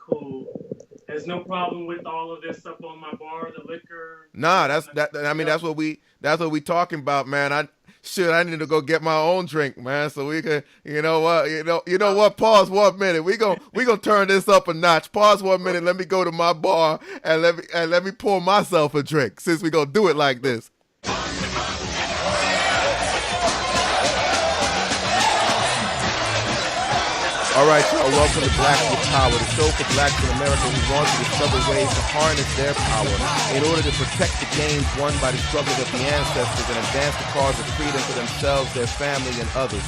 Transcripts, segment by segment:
Cool. There's no problem with all of this up on my bar, the liquor. Nah, that's that. I mean, that's what we talking about, man. I need to go get my own drink, man. So we can, what? Pause 1 minute. We gonna turn this up a notch. Pause 1 minute. Let me go to my bar and let me pour myself a drink. Since we gonna do it like this. All right, y'all. Welcome to Blacks with Power, the show for blacks in America who want to discover ways to harness their power in order to protect the gains won by the struggles of the ancestors and advance the cause of freedom for themselves, their family, and others.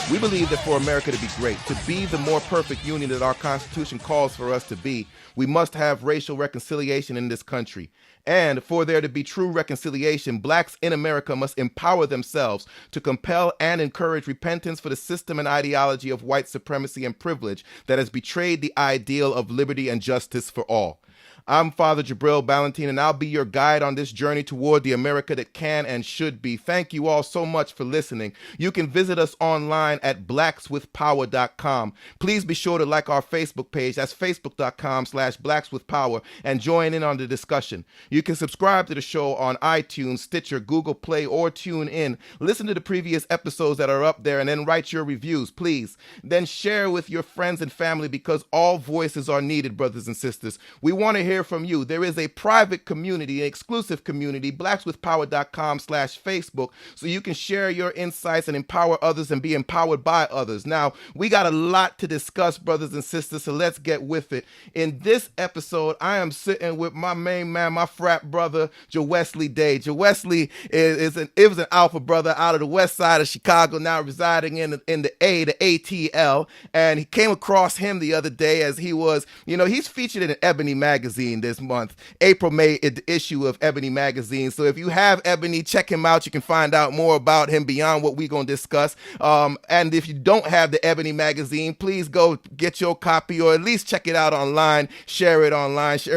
We believe that for America to be great, to be the more perfect union that our Constitution calls for us to be, we must have racial reconciliation in this country. And for there to be true reconciliation, blacks in America must empower themselves to compel and encourage repentance for the system and ideology of white supremacy and privilege that has betrayed the ideal of liberty and justice for all. I'm Father Jabril Ballantine, and I'll be your guide on this journey toward the America that can and should be. Thank you all so much for listening. You can visit us online at blackswithpower.com. Please be sure to like our Facebook page. That's facebook.com/blackswithpower and join in on the discussion. You can subscribe to the show on iTunes, Stitcher, Google Play, or tune in. Listen to the previous episodes that are up there and then write your reviews, please. Then share with your friends and family because all voices are needed, brothers and sisters. We want to hear from you. There is a private community, an exclusive community, blackswithpower.com/Facebook, so you can share your insights and empower others and be empowered by others. Now, we got a lot to discuss, brothers and sisters, so let's get with it. In this episode, I am sitting with my main man, my frat brother, Wesley Day. Wesley is an alpha brother out of the west side of Chicago, now residing in the ATL, and he came across him the other day as he was, he's featured in Ebony magazine this month. April made the issue of Ebony magazine, so if you have Ebony, check him out. You can find out more about him beyond what we're going to discuss. And if you don't have the Ebony magazine, please go get your copy or at least check it out online, share it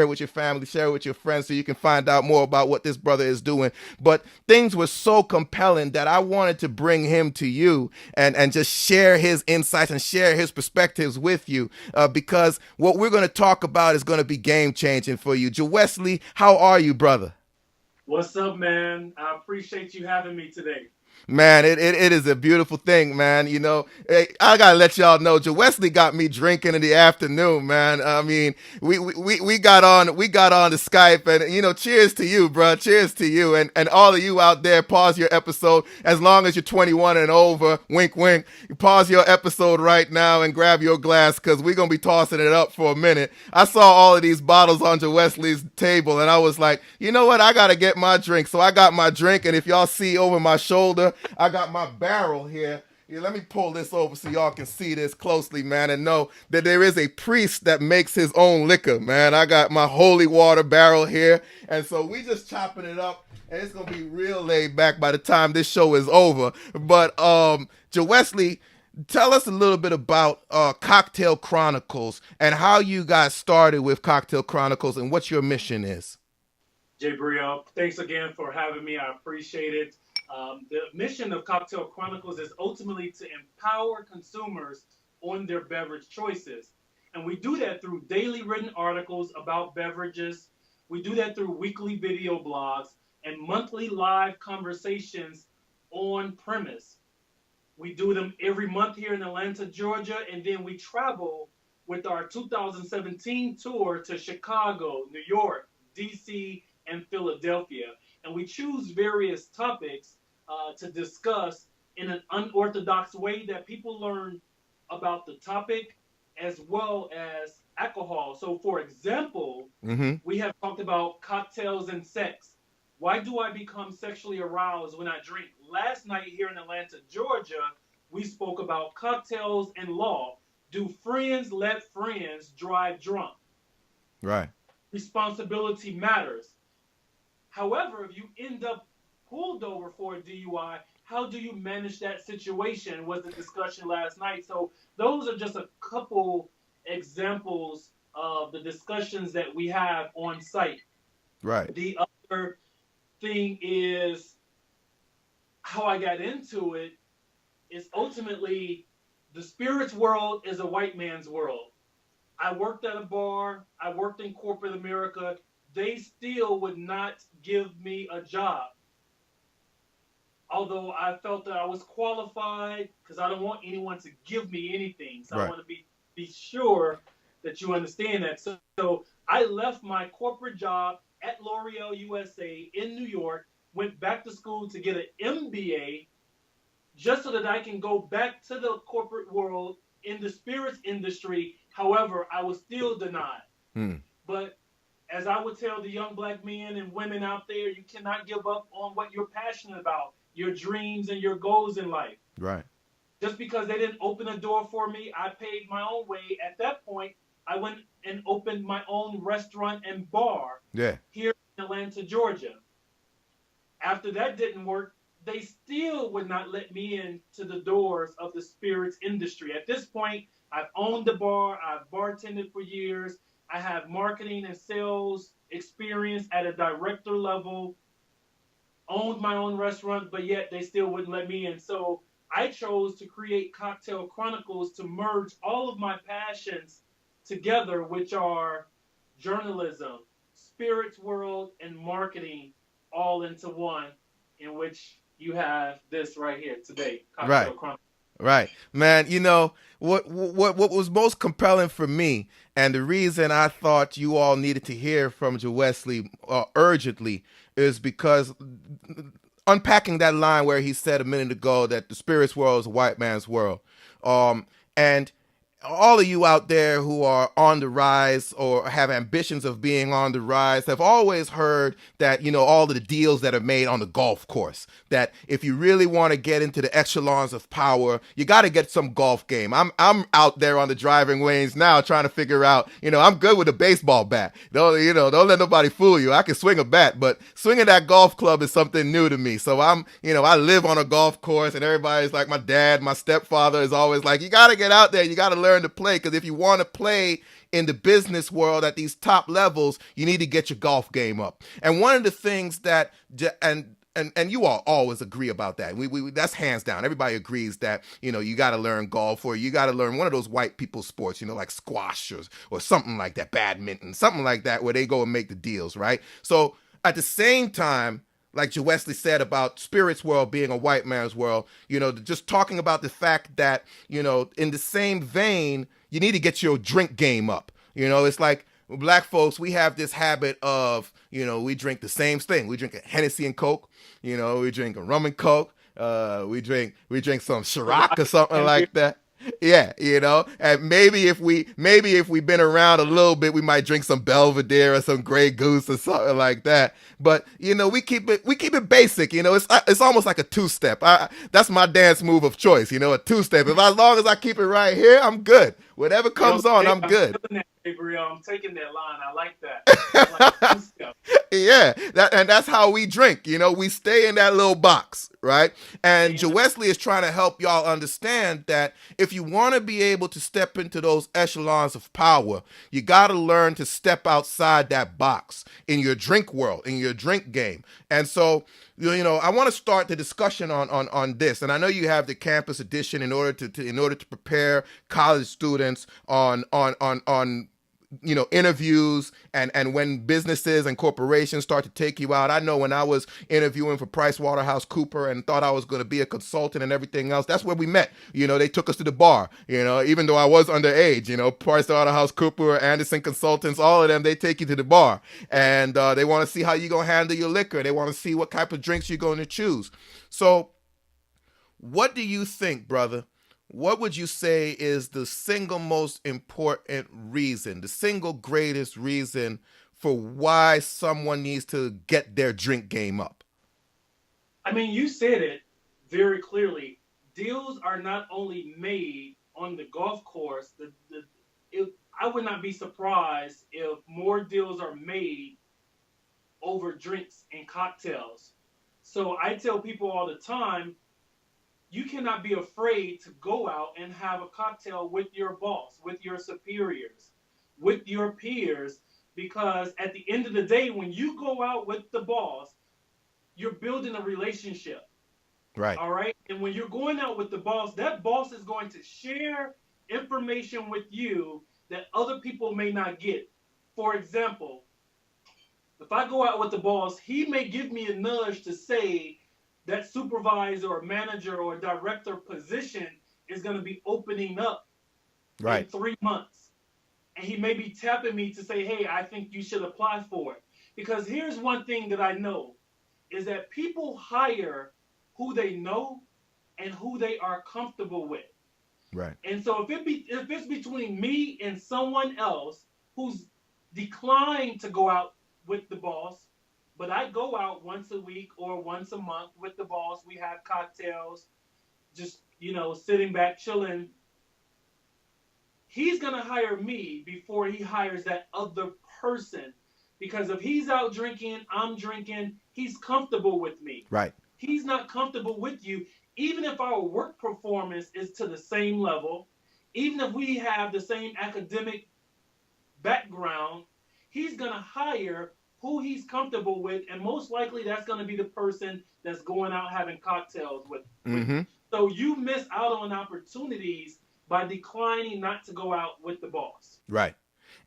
with your family, share it with your friends so you can find out more about what this brother is doing. But things were so compelling that I wanted to bring him to you and just share his insights and share his perspectives with you because what we're going to talk about is going to be game changing for you. Wesley, how are you, brother? What's up, man? I appreciate you having me today. Man, it is a beautiful thing, man. Hey, I gotta let y'all know, Wesley got me drinking in the afternoon, man. I mean, we got on the Skype, and cheers to you, bro. Cheers to you, and all of you out there. Pause your episode as long as you're 21 and over. Wink, wink. Pause your episode right now and grab your glass because we're gonna be tossing it up for a minute. I saw all of these bottles on Wesley's table, and I was like, you know what? I gotta get my drink. So I got my drink, and if y'all see over my shoulder, I got my barrel here. Yeah, let me pull this over so y'all can see this closely, man, and know that there is a priest that makes his own liquor, man. I got my holy water barrel here, and so we just chopping it up, and it's gonna be real laid back by the time this show is over. But Wesley, tell us a little bit about Cocktail Chronicles and how you got started with Cocktail Chronicles and what your mission is. Jay Brielle, thanks again for having me. I appreciate it. The mission of Cocktail Chronicles is ultimately to empower consumers on their beverage choices. And we do that through daily written articles about beverages. We do that through weekly video blogs and monthly live conversations on premise. We do them every month here in Atlanta, Georgia, and then we travel with our 2017 tour to Chicago, New York, DC, and Philadelphia. And we choose various topics to discuss in an unorthodox way that people learn about the topic as well as alcohol. So, for example, Mm-hmm. we have talked about cocktails and sex. Why do I become sexually aroused when I drink? Last night here in Atlanta, Georgia, we spoke about cocktails and law. Do friends let friends drive drunk? Right. Responsibility matters. However, if you end up pulled over for a DUI, how do you manage that situation? Was the discussion last night. So those are just a couple examples of the discussions that we have on site. Right. The other thing is how I got into it is ultimately the spirits world is a white man's world. I worked at a bar, I worked in corporate America. They still would not give me a job, although I felt that I was qualified because I don't want anyone to give me anything. So I Right. want to be sure that you understand that. So I left my corporate job at L'Oreal USA in New York, went back to school to get an MBA just so that I can go back to the corporate world in the spirits industry. However, I was still denied. Hmm. But as I would tell the young black men and women out there, you cannot give up on what you're passionate about, your dreams and your goals in life. Right. Just because they didn't open a door for me, I paid my own way. At that point, I went and opened my own restaurant and bar Yeah. here in Atlanta, Georgia. After that didn't work, they still would not let me into the doors of the spirits industry. At this point, I've owned the bar, I've bartended for years, I have marketing and sales experience at a director level, owned my own restaurant, but yet they still wouldn't let me in. So I chose to create Cocktail Chronicles to merge all of my passions together, which are journalism, spirits world, and marketing all into one, in which you have this right here today, Right. Cocktail Chronicles. Right, man. You know what was most compelling for me, and the reason I thought you all needed to hear from Joe Wesley urgently is because unpacking that line where he said a minute ago that the spirits world is a white man's world, and all of you out there who are on the rise or have ambitions of being on the rise have always heard that, all of the deals that are made on the golf course, that if you really want to get into the echelons of power, you got to get some golf game. I'm out there on the driving range now trying to figure out, I'm good with a baseball bat. Don't let nobody fool you. I can swing a bat, but swinging that golf club is something new to me. So I live on a golf course, and everybody's like, my dad, my stepfather is always like, you got to get out there. You got to learn to play, because if you want to play in the business world at these top levels, you need to get your golf game up. And one of the things that and you all always agree about that. We that's hands down. Everybody agrees that you got to learn golf, or you got to learn one of those white people sports, like squash or something like that, badminton, something like that, where they go and make the deals, right? So at the same time, like Joe Wesley said about spirits world being a white man's world, just talking about the fact that, in the same vein, you need to get your drink game up. It's like black folks, we have this habit of, we drink the same thing. We drink a Hennessy and Coke, we drink a rum and Coke, we drink some Ciroc or something like that. Yeah, and maybe if we've been around a little bit, we might drink some Belvedere or some Grey Goose or something like that. But we keep it basic. It's almost like a two step. That's my dance move of choice. A two step. As long as I keep it right here, I'm good. Whatever comes on, I'm I'm good. feeling that, Gabriel. I'm taking that line. I like that. I like two step. Yeah, that's how we drink. We stay in that little box, right? And Joe Wesley is trying to help y'all understand that if you want to be able to step into those echelons of power, you got to learn to step outside that box in your drink world, in your drink game. And so, I want to start the discussion on this. And I know you have the campus edition in order to prepare college students on interviews and when businesses and corporations start to take you out. I know when I was interviewing for PricewaterhouseCooper and thought I was going to be a consultant and everything else, that's where we met. They took us to the bar, even though I was underage. PricewaterhouseCooper, Anderson Consultants, all of them, they take you to the bar, and they want to see how you're going to handle your liquor. They want to see what type of drinks you're going to choose. So what do you think, brother? What would you say is the single most important reason, the single greatest reason for why someone needs to get their drink game up? I mean, you said it very clearly. Deals are not only made on the golf course. I would not be surprised if more deals are made over drinks and cocktails. So I tell people all the time, you cannot be afraid to go out and have a cocktail with your boss, with your superiors, with your peers, because at the end of the day, when you go out with the boss, you're building a relationship. Right. All right. And when you're going out with the boss, that boss is going to share information with you that other people may not get. For example, if I go out with the boss, he may give me a nudge to say that supervisor or manager or director position is going to be opening up in Right. 3 months. And he may be tapping me to say, hey, I think you should apply for it. Because here's one thing that I know is that people hire who they know and who they are comfortable with. Right. And so if it's between me and someone else who's declined to go out with the boss, but I go out once a week or once a month with the boss, we have cocktails, just sitting back chilling. He's gonna hire me before he hires that other person, because if he's out drinking, I'm drinking, he's comfortable with me. Right. He's not comfortable with you, even if our work performance is to the same level, even if we have the same academic background, he's going to hire who he's comfortable with, and most likely that's going to be the person that's going out having cocktails with Mm-hmm. you. So you miss out on opportunities by declining not to go out with the boss. Right.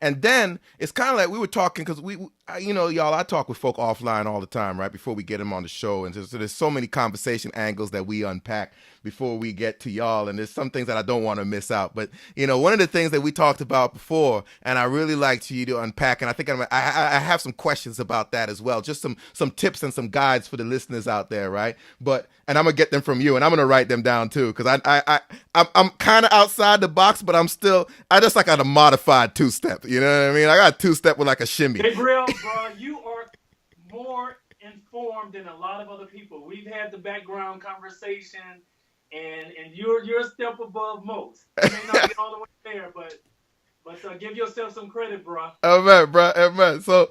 And then it's kind of like we were talking because y'all, I talk with folk offline all the time, right? Before we get them on the show. And so there's so many conversation angles that we unpack before we get to y'all. And there's some things that I don't want to miss out. But, one of the things that we talked about before, and I really like you to unpack, and I think I have some questions about that as well. Just some tips and some guides for the listeners out there, right? And I'm going to get them from you, and I'm going to write them down too. Because I'm kind of outside the box, but I just like got a modified two-step. You know what I mean? I got a two-step with like a shimmy. Gabriel, bro, you are more informed than a lot of other people. We've had the background conversation, and you're a step above most. You may not be all the way there, but give yourself some credit, bro. Amen, bro. Amen. So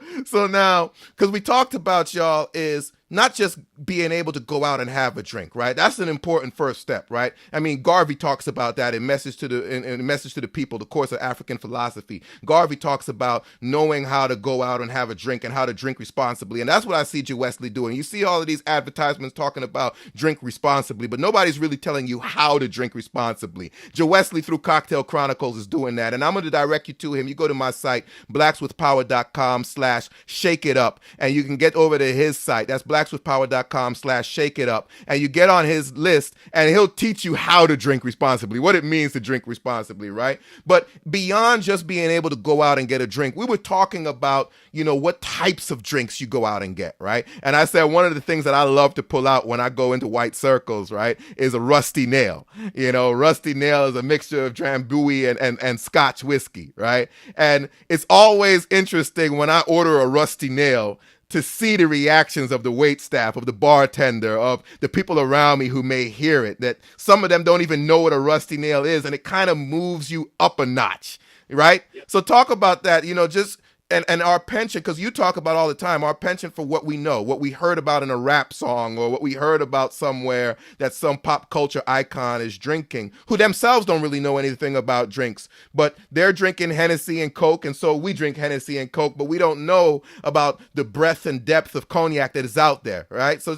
now, because we talked about y'all is not just being able to go out and have a drink, right? That's an important first step, right? I mean, Garvey talks about that in Message to the People, the Course of African Philosophy. Garvey talks about knowing how to go out and have a drink and how to drink responsibly, and that's what I see Joe Wesley doing. You see all of these advertisements talking about drink responsibly, but nobody's really telling you how to drink responsibly. Joe Wesley through Cocktail Chronicles is doing that, and I'm going to direct you to him. You go to my site, blackswithpower.com/shake it up, and you can get over to his site. That's blackswithpower.com/shake it up, and you get on his list, and he'll teach you how to drink responsibly, what it means to drink responsibly, right? But beyond just being able to go out and get a drink, we were talking about, what types of drinks you go out and get, right? And I said one of the things that I love to pull out when I go into white circles, right, is a rusty nail. Rusty nail is a mixture of Drambuie and Scotch whiskey, right? And it's always interesting when I order a rusty nail to see the reactions of the wait staff, of the bartender, of the people around me who may hear it, that some of them don't even know what a rusty nail is, and it kind of moves you up a notch, right? Yep. So talk about that, just and our penchant, because you talk about all the time, our penchant for what we know, what we heard about in a rap song, or what we heard about somewhere that some pop culture icon is drinking, who themselves don't really know anything about drinks, but they're drinking Hennessy and Coke, and so we drink Hennessy and Coke, but we don't know about the breadth and depth of cognac that is out there, right? So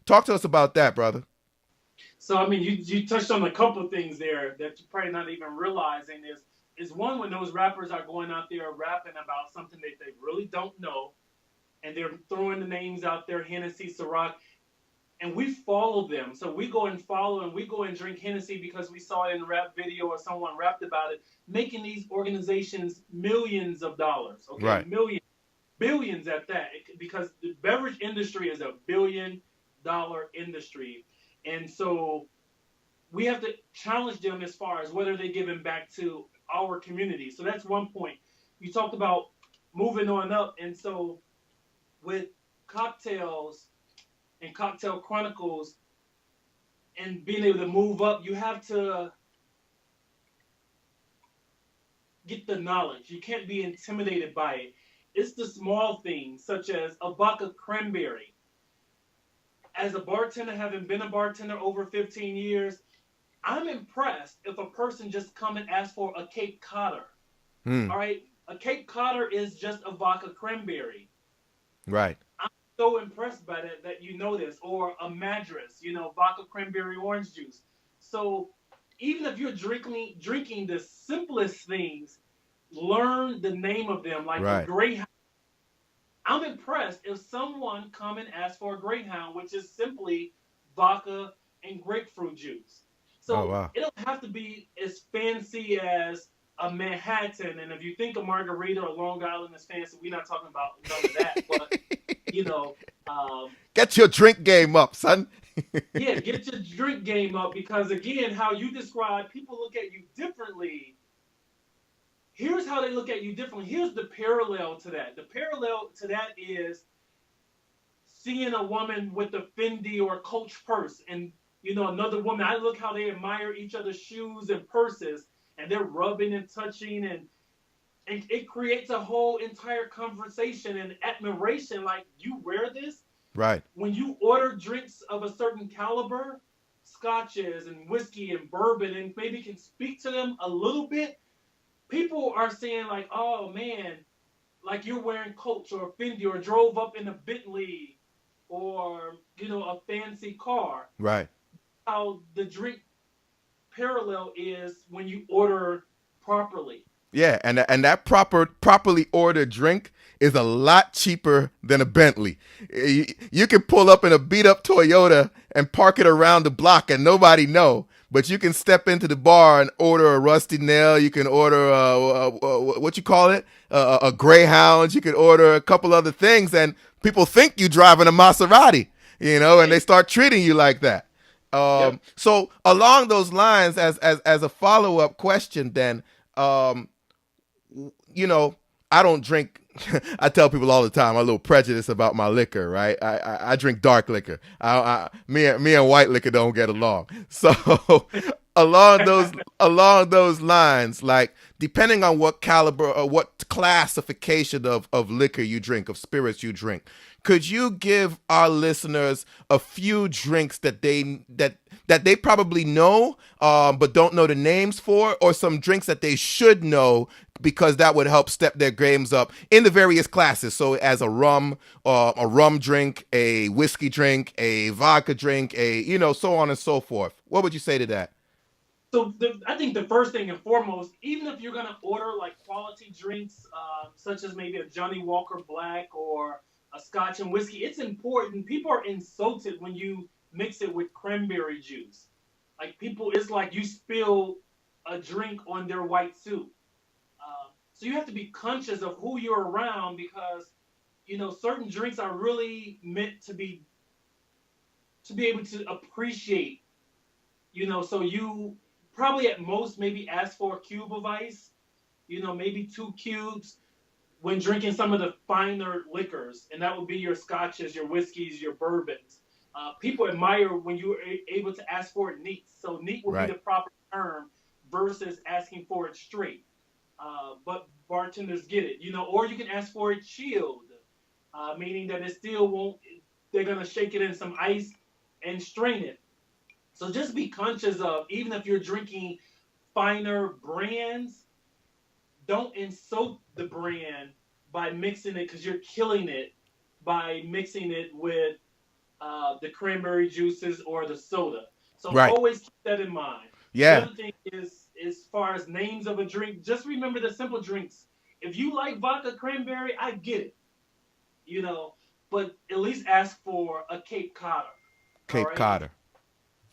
talk to us about that, brother. So I mean, you touched on a couple of things there that you're probably not even realizing is one, when those rappers are going out there rapping about something that they really don't know, and they're throwing the names out there, Hennessy, Ciroc, and we follow them. So we go and follow, and we go and drink Hennessy because we saw it in a rap video or someone rapped about it, making these organizations millions of dollars, okay, Right. millions, billions at that, because the beverage industry is $1 billion industry, and so we have to challenge them as far as whether they're giving back to our community. So that's one point. You talked about moving on up, and so with cocktails and Cocktail Chronicles and being able to move up, you have to get the knowledge. You can't be intimidated by it. It's the small things, such as a vodka cranberry. As a bartender, having been a bartender over 15 years, I'm impressed if a person just come and ask for a Cape Codder. Hmm. All right, a Cape Codder is just a vodka cranberry. Right. I'm so impressed by that you know this, or a Madras, vodka cranberry orange juice. So even if you're drinking the simplest things, learn the name of them, like a Right. Greyhound. I'm impressed if someone come and ask for a Greyhound, which is simply vodka and grapefruit juice. Oh So wow. it don't have to be as fancy as a Manhattan. And if you think a margarita or Long Island is fancy, we're not talking about none of that. But you know, um, Get your drink game up, son. yeah, get your drink game up because again, how you describe people look at you differently. Here's how they look at you differently. Here's the parallel to that. The parallel to that is seeing a woman with a Fendi or Coach purse, and another woman. I look how they admire each other's shoes and purses, and they're rubbing and touching, and it creates a whole entire conversation and admiration. Like you wear this Right. when you order drinks of a certain caliber, scotches and whiskey and bourbon, and maybe can speak to them a little bit. People are saying like, "Oh man, like you're wearing Coach or Fendi or drove up in a Bentley or a fancy car." Right. How the drink parallel is when you order properly. Yeah, and that properly ordered drink is a lot cheaper than a Bentley. You can pull up in a beat up Toyota and park it around the block and nobody know. But you can step into the bar and order a rusty nail. You can order what you call it, a Greyhound. You can order a couple other things, and people think you driving a Maserati, and they And start treating you like that. yep. So along those lines, as a follow up question, then, um, I don't drink. I tell people all the time I'm a little prejudiced about my liquor, right? I drink dark liquor. Me and white liquor don't get along. So along those lines, like depending on what caliber or what classification of liquor you drink, of spirits you drink, could you give our listeners a few drinks that they probably know, but don't know the names for, or some drinks that they should know because that would help step their games up in the various classes? So, as a rum drink, a whiskey drink, a vodka drink, so on and so forth. What would you say to that? So I think the first thing and foremost, even if you're gonna order like quality drinks, such as maybe a Johnny Walker Black or a Scotch and whiskey, it's important. People are insulted when you mix it with cranberry juice. Like people, it's like you spill a drink on their white suit. So you have to be conscious of who you're around because certain drinks are really meant to be able to appreciate. So you probably at most maybe ask for a cube of ice, maybe two cubes when drinking some of the finer liquors, and that would be your scotches, your whiskeys, your bourbons. People admire when you are able to ask for it neat. So neat would be Right. the proper term versus asking for it straight. But bartenders get it, or you can ask for it chilled, meaning that it still won't. They're gonna shake it in some ice and strain it. So just be conscious of even if you're drinking finer brands, don't insult the brand by mixing it because you're killing it by mixing it with the cranberry juices or the soda. So Right. always keep that in mind. The Yeah. other thing is, as far as names of a drink, just remember the simple drinks. If you like vodka cranberry, I get it, you know, but at least ask for a Cape Codder. All Cape right. Codder.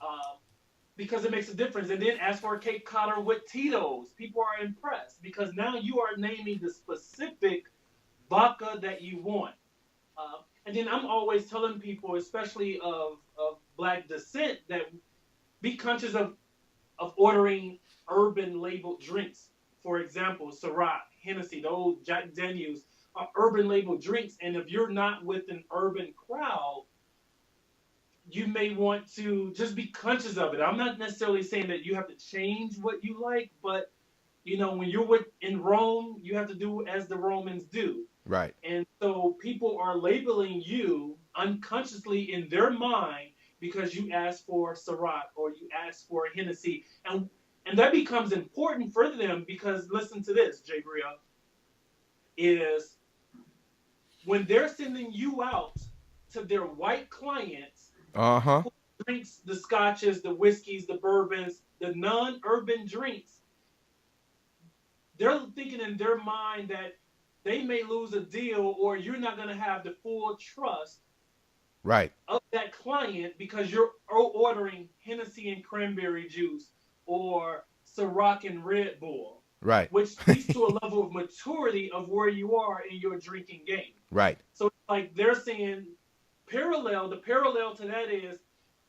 Um, because it makes a difference. And then ask for a Cape Codder with Tito's. People are impressed because now you are naming the specific vodka that you want. And then I'm always telling people, especially of black descent, that be conscious of ordering urban labeled drinks. For example, Ciroc, Hennessy, those Jack Daniels are urban labeled drinks. And if you're not with an urban crowd, you may want to just be conscious of it. I'm not necessarily saying that you have to change what you like, but when you're in Rome, you have to do as the Romans do. Right. And so people are labeling you unconsciously in their mind because you asked for Ciroc or you asked for Hennessy. And that becomes important for them because listen to this, Jay Bria, is when they're sending you out to their white clients Uh huh. who drinks the scotches, the whiskeys, the bourbons, the non-urban drinks, they're thinking in their mind that they may lose a deal or you're not going to have the full trust Right. of that client because you're ordering Hennessy and cranberry juice or Ciroc and Red Bull, Right. which speaks to a level of maturity of where you are in your drinking game. Right. So like they're saying the parallel to that is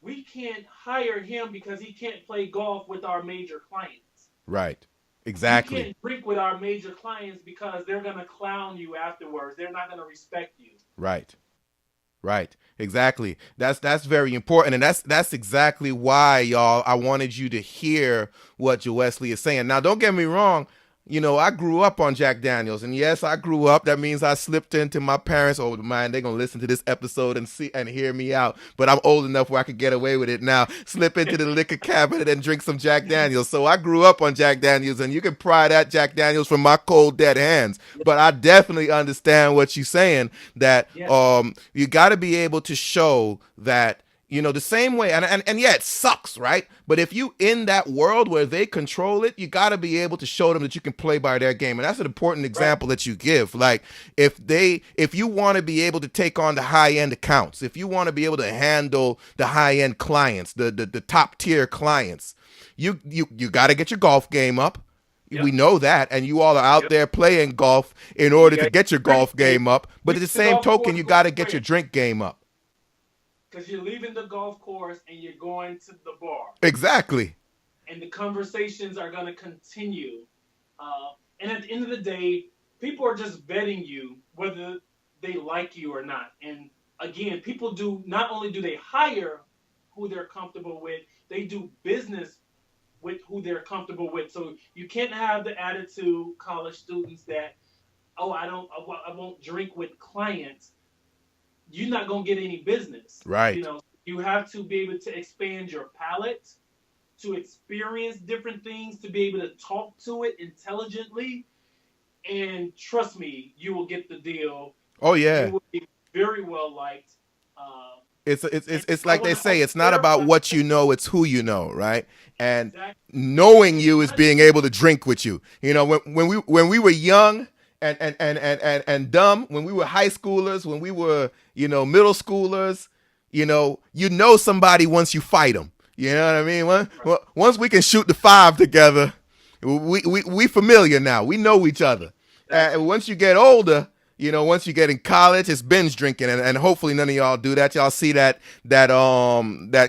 we can't hire him because he can't play golf with our major clients. Right. You Exactly. can't drink with our major clients because they're gonna clown you afterwards. They're not gonna respect you. Right. Right. Exactly. That's very important, and that's exactly why, y'all, I wanted you to hear what Joe Wesley is saying. Now, don't get me wrong. I grew up on Jack Daniels, and yes, I grew up. That means I slipped into my parents' old mind. They're gonna listen to this episode and see and hear me out. But I'm old enough where I could get away with it now. Slip into the liquor cabinet and drink some Jack Daniels. So I grew up on Jack Daniels, and you can pry that Jack Daniels from my cold dead hands. But I definitely understand what you're saying. That Yeah, you got to be able to show that the same way, and yeah, it sucks, right? But if you in that world where they control it, you got to be able to show them that you can play by their game, and that's an important right. example that you give. Like, if you want to be able to take on the high end accounts, if you want to be able to handle the high end clients, the top tier clients, you got to get your golf game up. We Yep. know that, and you all are out Yep. there playing golf in You order to got get your drink golf game. game up. But Leave at the the same golf token, course you with got to a get your prayer drink game up. because you're leaving the golf course and you're going to the bar, Exactly. and the conversations are going to continue. And at the end of the day, people are just vetting you whether they like you or not. And again, people do not only do they hire who they're comfortable with, they do business with who they're comfortable with. So you can't have the attitude, college students, that oh, I won't drink with clients. You're not gonna get any business. Right. You have to be able to expand your palate, to experience different things, to be able to talk to it intelligently. And trust me, you will get the deal. Oh You yeah. will be very well liked. Uh, and It's I like they want to say, also it's not about clarify what you know, it's who you know, right? And exactly. knowing It's you is not being able to drink with you. When we were young and dumb, when we were high schoolers, when we were middle schoolers, somebody once you fight them. You know what I mean? right. Once we can shoot the five together, we familiar now. We know each other. Exactly. And once you get older, once you get in college, it's binge drinking, and hopefully none of y'all do that. Y'all see that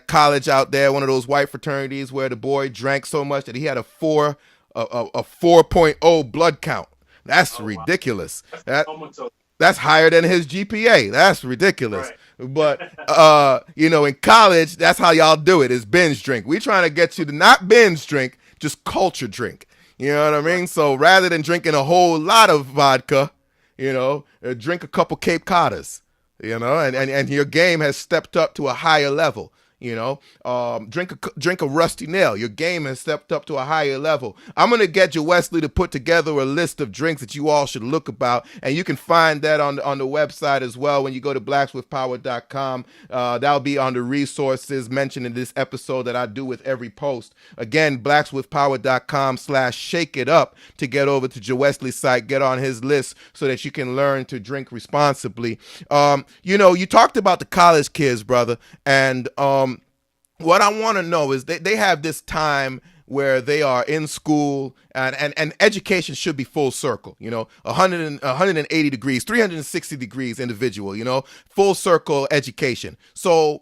college out there, one of those white fraternities where the boy drank so much that he had a 4.0 blood count. That's Oh wow, ridiculous. that's That comatose. that's higher than his GPA. That's ridiculous. Right. But in college, that's how y'all do it. Is binge drink. We trying to get you to not binge drink, just culture drink. You know what I Right. mean? So rather than drinking a whole lot of vodka, drink a couple Cape Codas. And your game has stepped up to a higher level. Drink a rusty nail. Your game has stepped up to a higher level. I'm gonna get you Wesley to put together a list of drinks that you all should look about, and you can find that on the website as well when you go to blackswithpower.com. That'll be on the resources mentioned in this episode that I do with every post. Again, blackswithpower.com/shake it up to get over to Joe Wesley's site, get on his list so that you can learn to drink responsibly. You talked about the college kids, brother, and what I want to know is they have this time where they are in school, and education should be full circle, 180 degrees, 360 degrees individual, full circle education. So,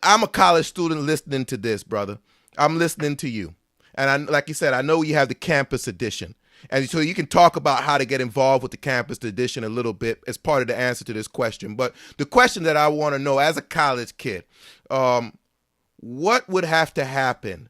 I'm a college student listening to this, brother. I'm listening to you. And like you said, I know you have the campus edition. And so you can talk about how to get involved with the campus edition a little bit as part of the answer to this question. But the question that I want to know as a college kid, um, what would have to happen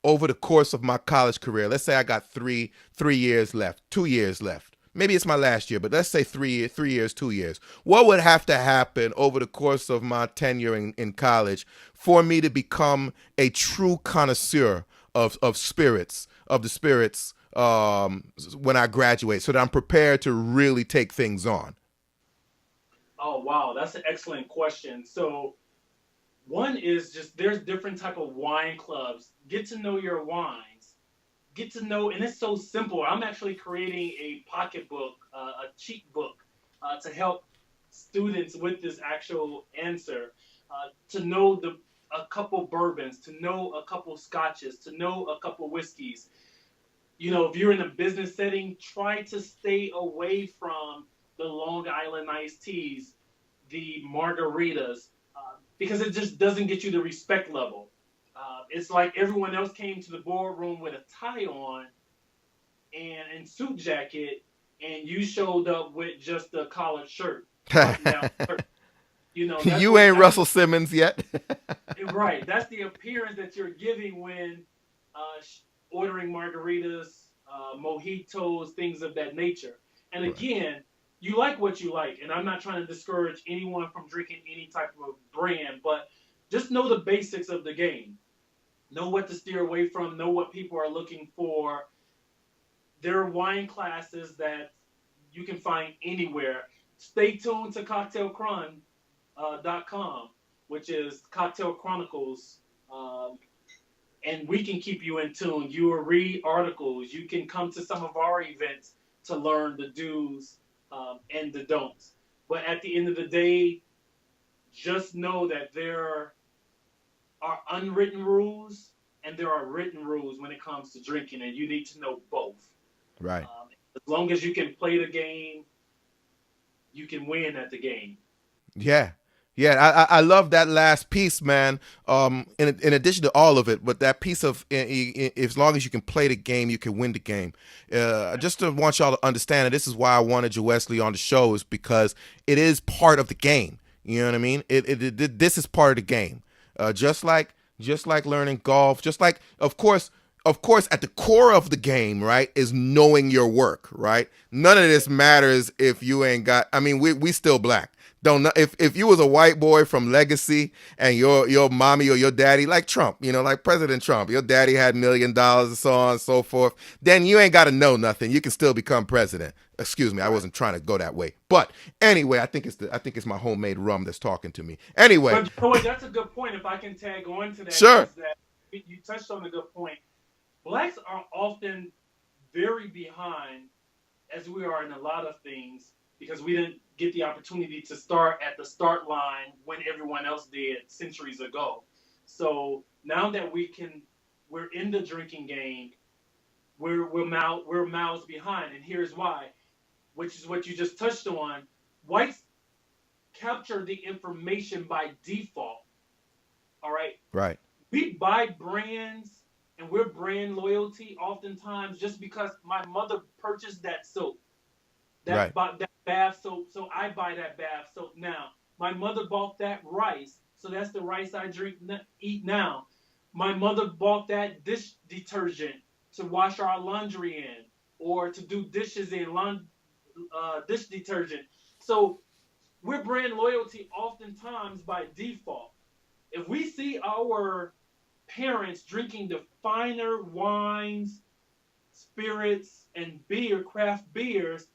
over the course of my college career? Let's say I got three years left, 2 years left. Maybe it's my last year, but let's say 3 years, 2 years. What would have to happen over the course of my tenure in college for me to become a true connoisseur of spirits, of the spirits, when I graduate, so that I'm prepared to really take things on? Oh wow, that's an excellent question. So one is just there's different type of wine clubs. Get to know your wines. get to know, and it's so simple. I'm actually creating a pocketbook, a cheat book, to help students with this actual answer, to know a couple bourbons, to know a couple scotches, to know a couple whiskeys. If you're in a business setting, try to stay away from the Long Island iced teas, the margaritas, because it just doesn't get you the respect level. It's like everyone else came to the boardroom with a tie on and suit jacket, and you showed up with just a collared shirt, button down shirt. That's You what ain't that's Russell Simmons yet. right. That's the appearance that you're giving when ordering margaritas, mojitos, things of that nature. And Right. again, you like what you like, and I'm not trying to discourage anyone from drinking any type of brand, but just know the basics of the game. Know what to steer away from. Know what people are looking for. There are wine classes that you can find anywhere. Stay tuned to cocktailcron.com, which is Cocktail Chronicles, and we can keep you in tune. You will read articles. You can come to some of our events to learn the do's and the don'ts. But at the end of the day, just know that there are unwritten rules and there are written rules when it comes to drinking, and you need to know both. Right. As long as you can play the game, you can win at the game. Yeah. Yeah, I love that last piece, man. In addition to all of it, but that piece of as long as you can play the game, you can win the game. Just to want y'all to understand, and this is why I wanted you Wesley on the show, is because it is part of the game. You know what I mean? This is part of the game. Just like learning golf, just like of course, at the core of the game, right, is knowing your work, right? None of this matters if you ain't got. I mean, we still black. Don't know if you was a white boy from Legacy and your mommy or your daddy, like Trump, like President Trump, your daddy had $1 million and so on and so forth, then you ain't got to know nothing. You can still become president. Excuse me, I Right. wasn't trying to go that way. But anyway, I think it's my homemade rum that's talking to me. Anyway, But you know what? That's a good point. If I can tag on to that, sure. is that you touched on a good point. Blacks are often very behind, as we are in a lot of things, because we didn't get the opportunity to start at the start line when everyone else did centuries ago. So now that we're in the drinking game. We're miles behind, and here's why, which is what you just touched on. Whites capture the information by default. All right, Right. we buy brands and we're brand loyalty oftentimes just because my mother purchased that soap, Right. that bath soap, so I buy that bath soap now. My mother bought that rice, so that's the rice I eat now. My mother bought that dish detergent to wash our laundry in or to do dishes in dish detergent. So we're brand loyalty oftentimes by default. If we see our parents drinking the finer wines, spirits, and craft beers,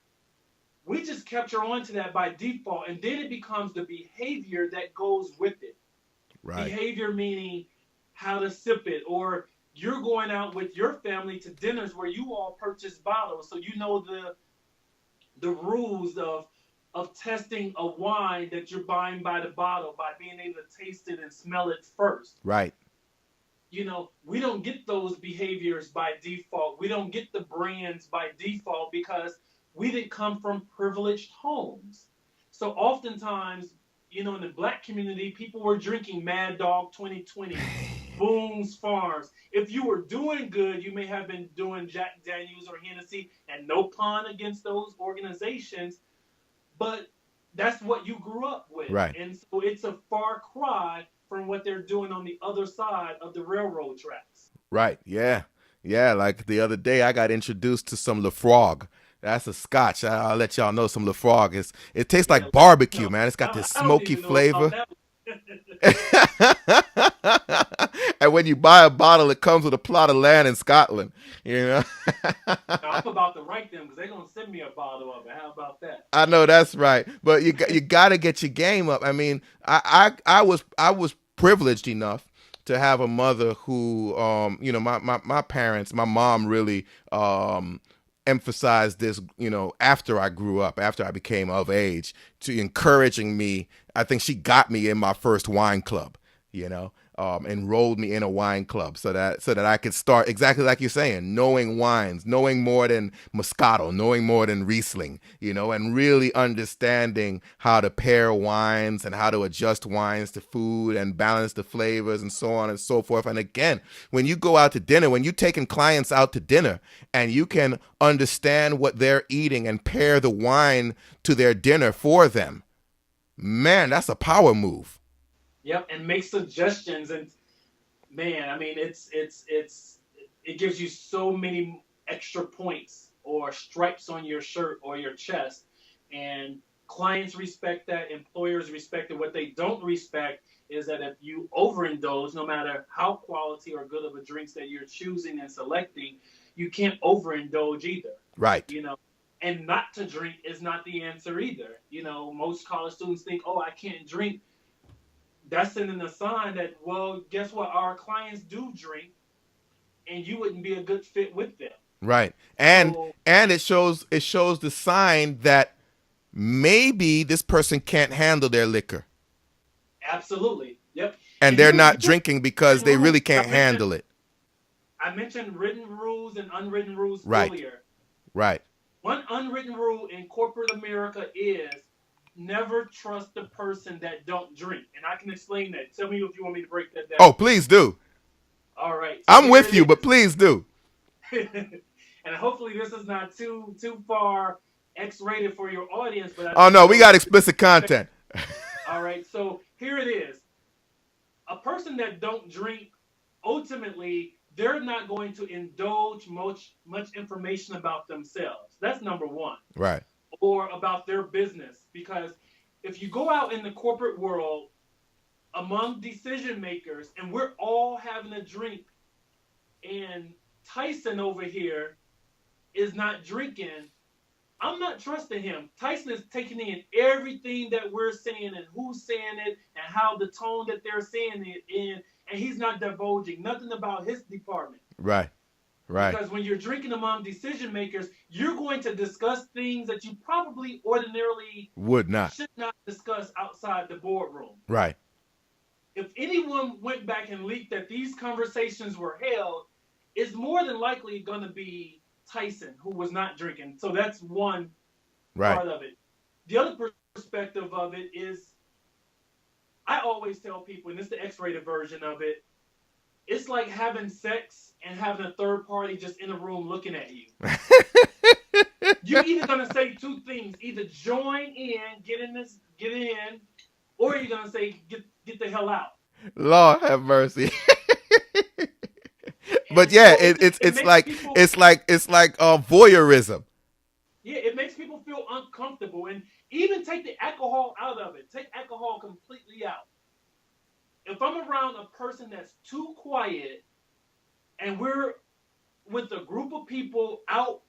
we just capture onto that by default, and then it becomes the behavior that goes with it. Right. Behavior meaning how to sip it, or you're going out with your family to dinners where you all purchase bottles, so you know the rules of testing a wine that you're buying by the bottle by being able to taste it and smell it first. Right. We don't get those behaviors by default. We don't get the brands by default because we didn't come from privileged homes. So oftentimes, in the black community, people were drinking Mad Dog 2020, Boone's Farms. If you were doing good, you may have been doing Jack Daniels or Hennessy, and no pun against those organizations, but that's what you grew up with. Right. And so it's a far cry from what they're doing on the other side of the railroad tracks. Right. Yeah. Yeah. Like the other day, I got introduced to some Lafroig. That's a Scotch. I'll let y'all know some Lafroig. It tastes Yeah, like barbecue, no, man. It's got this I don't smoky even know about flavor. that. And when you buy a bottle, it comes with a plot of land in Scotland. You know. Now, I'm about to write them because they're gonna send me a bottle of it. How about that? I know that's right, but you got to get your game up. I mean, I was privileged enough to have a mother who, my parents, my mom really emphasized this, after I grew up, after I became of age, to encouraging me. I think she got me in my first wine club, enrolled me in a wine club so that I could start exactly like you're saying, knowing wines, knowing more than Moscato, knowing more than Riesling, and really understanding how to pair wines and how to adjust wines to food and balance the flavors and so on and so forth. And again, when you go out to dinner, when you're taking clients out to dinner and you can understand what they're eating and pair the wine to their dinner for them, man, that's a power move. Yep, and make suggestions. And man, I mean, it gives you so many extra points or stripes on your shirt or your chest, and clients respect that. Employers respect it. What they don't respect is that if you overindulge, no matter how quality or good of a drinks that you're choosing and selecting, you can't overindulge either. Right. You know, and not to drink is not the answer either. Most college students think, oh, I can't drink. That's sending a sign that, well, guess what? Our clients do drink, and you wouldn't be a good fit with them. Right. And So, it shows the sign that maybe this person can't handle their liquor. absolutely, yep. And And they're you not drinking because written they rules. really can't handle it. I mentioned written rules and unwritten rules Right. earlier. Right. One unwritten rule in corporate America is never trust the person that don't drink, and I can explain that. Tell me if you want me to break that Oh, down. please do. All right, so I'm here with you, it but please do. is. And hopefully this is not too far X-rated for your audience, but I Oh think no, we it'll. got explicit content. All right, so here it is. A person that don't drink, ultimately, they're not going to indulge much information about themselves. That's number one, Right. or about their business, because if you go out in the corporate world among decision makers, and we're all having a drink, and Tyson over here is not drinking, I'm not trusting him. Tyson is taking in everything that we're saying and who's saying it and how the tone that they're saying it in, and he's not divulging nothing about his department. Right. Right. Because when you're drinking among decision makers, you're going to discuss things that you probably ordinarily Would not. should not discuss outside the boardroom. Right. If anyone went back and leaked that these conversations were held, it's more than likely going to be Tyson, who was not drinking. So that's one Right. part of it. The other perspective of it is, I always tell people, and this is the X-rated version of it, it's like having sex and having a third party just in a room looking at you. You're either gonna say two things: either join in, get in, or you're gonna say get the hell out. Lord have mercy. But And yeah, so it it's makes like people, voyeurism. yeah, it makes people feel uncomfortable, and even take the alcohol out of it. Take alcohol completely out. If I'm around a person that's too quiet, and we're with a group of people out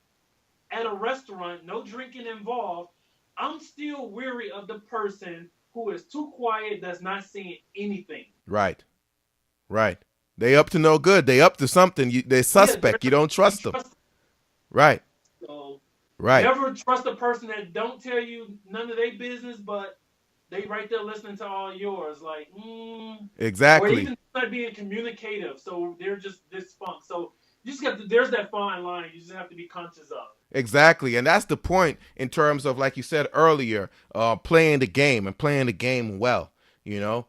at a restaurant, no drinking involved, I'm still weary of the person who is too quiet, that's not saying anything. Right. Right. They up to no good. They up to something. They're Yeah, suspect. You don't you trust them. trust. Right. So Right. never trust a person that don't tell you none of their business, but they right there listening to all yours, like, or Exactly. even not being communicative. So they're just dysfunct. So you just got to, there's that fine line you just have to be conscious of. Exactly, and that's the point in terms of, like you said earlier, playing the game and playing the game well. You don't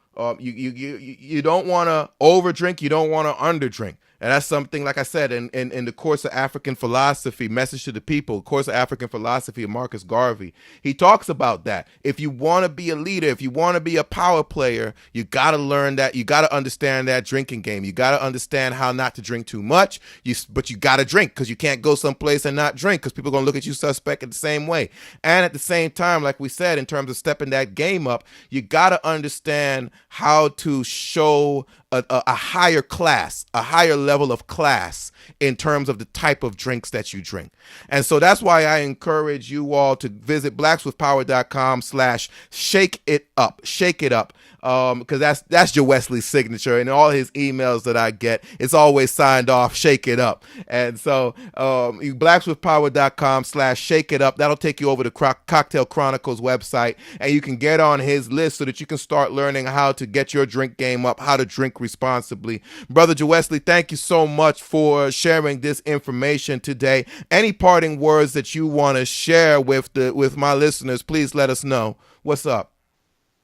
want to overdrink, you don't want to underdrink, and that's something, like I said, in the course of African philosophy, Message to the People, course of African philosophy of Marcus Garvey, he talks about that. If you want to be a leader, if you want to be a power player, you got to learn that, you got to understand that drinking game. You got to understand how not to drink too much, but you got to drink, because you can't go someplace and not drink, because people are going to look at you suspect in the same way. And at the same time, like we said, in terms of stepping that game up, you got to understand how to show a higher class, a higher level of class in terms of the type of drinks that you drink. And so that's why I encourage you all to visit blackswithpower.com/shake it up. Shake it up. because that's Joe Wesley's signature, and all his emails that I get, it's always signed off "Shake It Up." And so, blackswithpower.com/shake it up. That'll take you over to Cocktail Chronicles website, and you can get on his list so that you can start learning how to get your drink game up, how to drink responsibly. Brother Joe Wesley, thank you so much for sharing this information today. Any parting words that you want to share with my listeners, please let us know. What's up?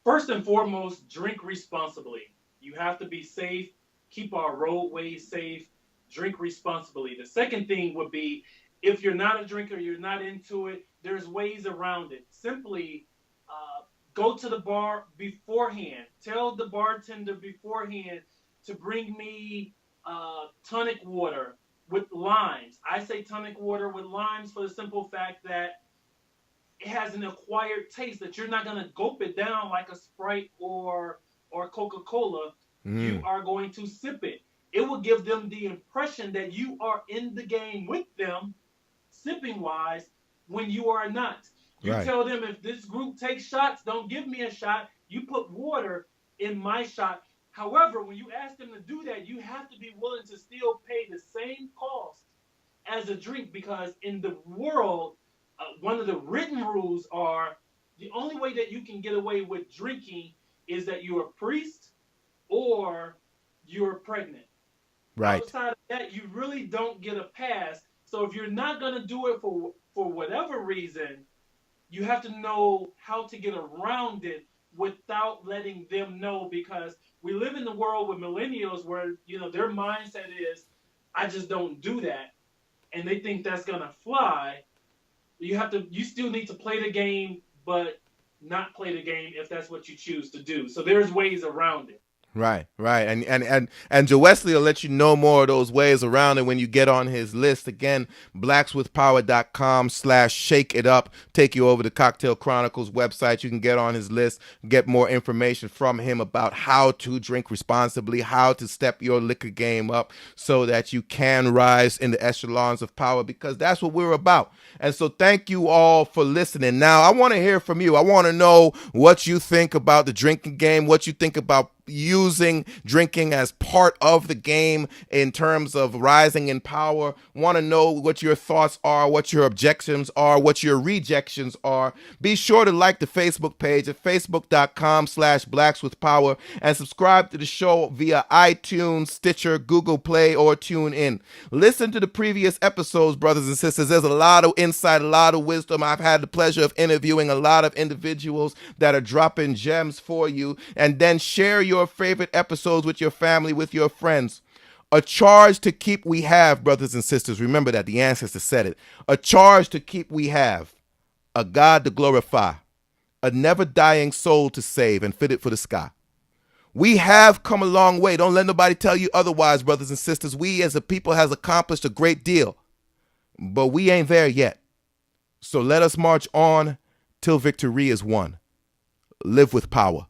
First and foremost, drink responsibly. You have to be safe, keep our roadways safe, drink responsibly. The second thing would be, if you're not a drinker, you're not into it, there's ways around it. Simply go to the bar beforehand. Tell the bartender beforehand to bring me tonic water with limes. I say tonic water with limes for the simple fact that it has an acquired taste that you're not going to gulp it down like a Sprite or Coca-Cola. You are going to sip it. It will give them the impression that you are in the game with them, sipping wise, when you are not. You Right. tell them, if this group takes shots, don't give me a shot. You put water in my shot. However, when you ask them to do that, you have to be willing to still pay the same cost as a drink, because in the world, one of the written rules are the only way that you can get away with drinking is that you're a priest or you're pregnant. Right. Outside of that, you really don't get a pass. So if you're not going to do it for whatever reason, you have to know how to get around it without letting them know, because we live in the world with millennials where, their mindset is, I just don't do that, and they think that's going to fly. You still need to play the game, but not play the game if that's what you choose to do. So there's ways around it. Right, right. And Joe Wesley will let you know more of those ways around it when you get on his list. Again, blackswithpower.com/shake it up. Take you over to Cocktail Chronicles website. You can get on his list, get more information from him about how to drink responsibly, how to step your liquor game up so that you can rise in the echelons of power, because that's what we're about. And so thank you all for listening. Now, I want to hear from you. I want to know what you think about the drinking game, what you think about using drinking as part of the game in terms of rising in power. Want to know what your thoughts are, what your objections are, what your rejections are. Be sure to like the Facebook page at facebook.com/blackswithpower and subscribe to the show via iTunes, Stitcher, Google Play, or TuneIn. Listen to the previous episodes, brothers and sisters. There's a lot of insight, a lot of wisdom. I've had the pleasure of interviewing a lot of individuals that are dropping gems for you, and then share your favorite episodes with your family, with your friends. A charge to keep we have, brothers and sisters. Remember that. The ancestors said it. A charge to keep we have. A God to glorify. A never dying soul to save and fit it for the sky. We have come a long way. Don't let nobody tell you otherwise, brothers and sisters. We as a people has accomplished a great deal, but we ain't there yet. So let us march on till victory is won. Live with power.